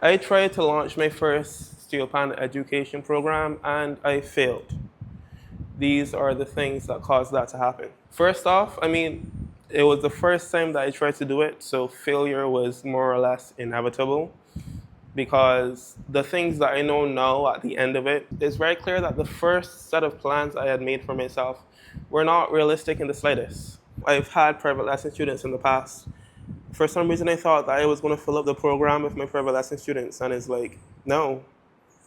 I tried to launch my first Steelpan education program and I failed. These are the things that caused that to happen. First off, it was the first time that I tried to do it, so failure was more or less inevitable because the things that I know now at the end of it, it's very clear that the first set of plans I had made for myself were not realistic in the slightest. I've had private lesson students in the past. For some reason, I thought that I was going to fill up the program with my private lesson students, and it's like, no,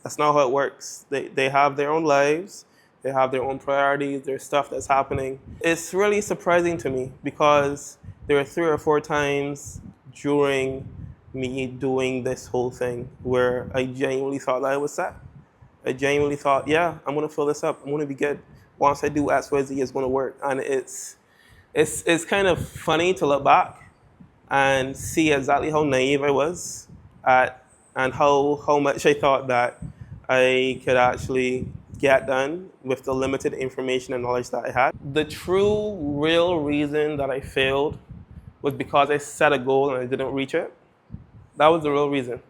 that's not how it works. They have their own lives, they have their own priorities, there's stuff that's happening. It's really surprising to me because there were 3 or 4 times during me doing this whole thing where I genuinely thought that I was set. I genuinely thought, yeah, I'm going to fill this up. I'm going to be good. Once I do X, Y, Z, it's going to work. And it's kind of funny to look back and see exactly how naive I was at, and how much I thought that I could actually get done with the limited information and knowledge that I had. The true, real reason that I failed was because I set a goal and I didn't reach it. That was the real reason.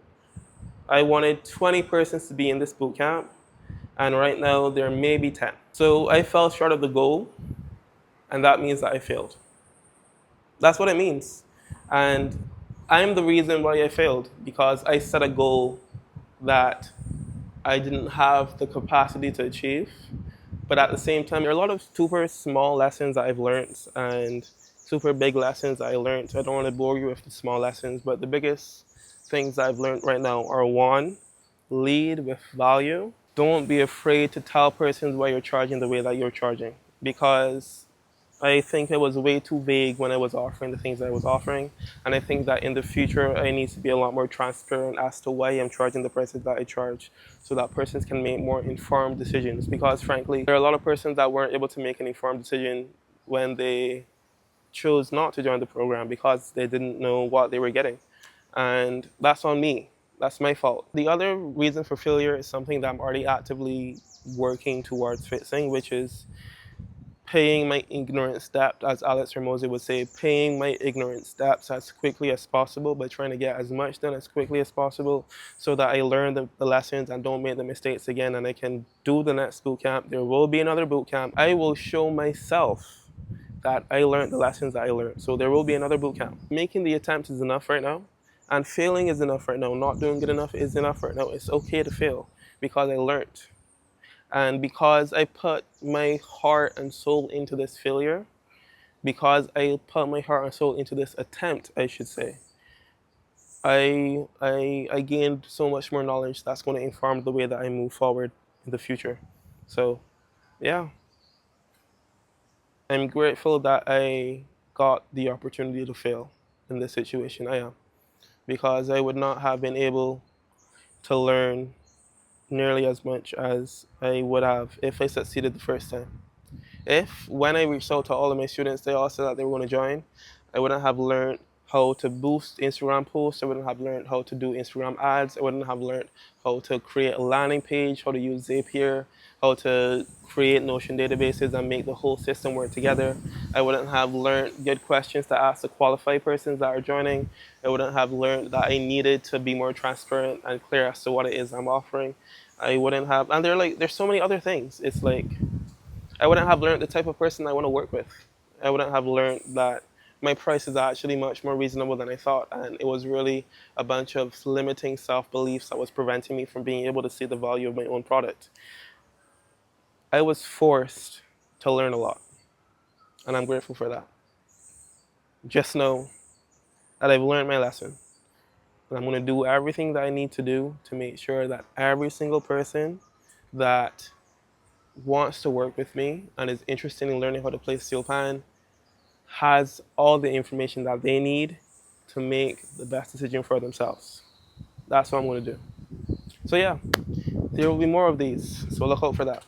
I wanted 20 persons to be in this boot camp, and right now there may be 10. So I fell short of the goal, and that means that I failed. That's what it means. And I'm the reason why I failed, because I set a goal that I didn't have the capacity to achieve. But at the same time, there are a lot of super small lessons that I've learned and super big lessons I learned. I don't want to bore you with the small lessons, but the biggest things I've learned right now are: one, lead with value. Don't be afraid to tell persons why you're charging the way that you're charging, because I think it was way too vague when I was offering the things that I was offering. And I think that in the future, I need to be a lot more transparent as to why I'm charging the prices that I charge, so that persons can make more informed decisions. Because frankly, there are a lot of persons that weren't able to make an informed decision when they chose not to join the program because they didn't know what they were getting. And that's on me. That's my fault. The other reason for failure is something that I'm already actively working towards fixing, which is paying my ignorance debt, as Alex Ramosi would say, paying my ignorance debts as quickly as possible by trying to get as much done as quickly as possible so that I learn the lessons and don't make the mistakes again, and I can do the next boot camp. There will be another boot camp. I will show myself that I learned the lessons that I learned. So there will be another boot camp. Making the attempt is enough right now, and failing is enough right now. Not doing good enough is enough right now. It's okay to fail because I learned. And because I put my heart and soul into this failure, because I put my heart and soul into this attempt, I should say, I gained so much more knowledge that's going to inform the way that I move forward in the future. So, yeah, I'm grateful that I got the opportunity to fail in this situation. I am, because I would not have been able to learn nearly as much as I would have if I succeeded the first time. If when I reached out to all of my students, they all said that they were going to join, I wouldn't have learned how to boost Instagram posts. I wouldn't have learned how to do Instagram ads. I wouldn't have learned how to create a landing page, how to use Zapier, how to create Notion databases and make the whole system work together. I wouldn't have learned good questions to ask the qualified persons that are joining. I wouldn't have learned that I needed to be more transparent and clear as to what it is I'm offering. I wouldn't have, and there's so many other things. It's like, I wouldn't have learned the type of person I want to work with. I wouldn't have learned that my price is actually much more reasonable than I thought. And it was really a bunch of limiting self-beliefs that was preventing me from being able to see the value of my own product. I was forced to learn a lot, and I'm grateful for that. Just know that I've learned my lesson, and I'm going to do everything that I need to do to make sure that every single person that wants to work with me and is interested in learning how to play Steelpan has all the information that they need to make the best decision for themselves. That's what I'm going to do. So yeah, there will be more of these, so look out for that.